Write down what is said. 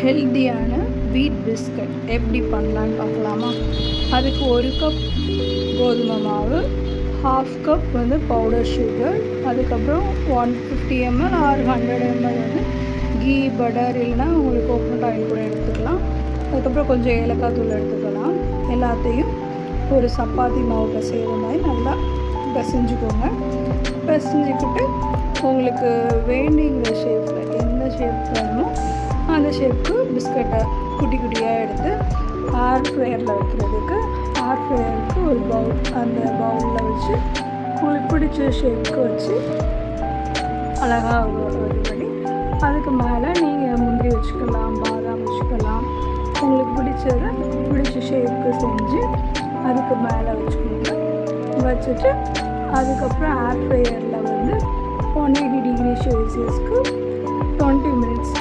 ஹெல்த்தியான வீட் பிஸ்கட் எப்படி பண்ணலான்னு பார்க்கலாமா? அதுக்கு 1 கப் கோதுமை மாவு, 1/2 கப் பவுடர் சுகர், அதுக்கப்புறம் 150 ml or 100 ml ghee, butter, இல்லைனா உங்களுக்கு கோகோனட் ஆயில் கூட எடுத்துக்கலாம். அதுக்கப்புறம் கொஞ்சம் ஏலக்காய் தூள் எடுத்துக்கலாம். எல்லாத்தையும் ஒரு சப்பாத்தி மாவு பிசைகிற மாதிரி நல்லா பிசைஞ்சுக்கோங்க. பிசைஞ்சிக்கிட்டு உங்களுக்கு வேண்டிங்கிற ஷேப்பில் எந்த ஷேப் வேணுமோ அந்த ஷேப்புக்கு பிஸ்கட்டை குட்டி குட்டியாக எடுத்து ஏர் ஃப்ரையரில் வைக்கிறதுக்கு ஏர் ஃப்ரையருக்கு ஒரு பவுல், அந்த பவுலில் வச்சு உங்களுக்கு பிடிச்ச ஷேப்புக்கு வச்சு அழகாக இது பண்ணி அதுக்கு மேலே நீங்கள் முந்திரி வச்சுக்கலாம், பாதாம் வச்சுக்கலாம். உங்களுக்கு பிடிச்ச ஷேப்புக்கு செஞ்சு அதுக்கு மேலே வச்சுக்கோங்க. வச்சுட்டு அதுக்கப்புறம் ஏர் ஃப்ரையரில் 180 டிகிரி செல்சியஸ்க்கு 20 மினிட்ஸ்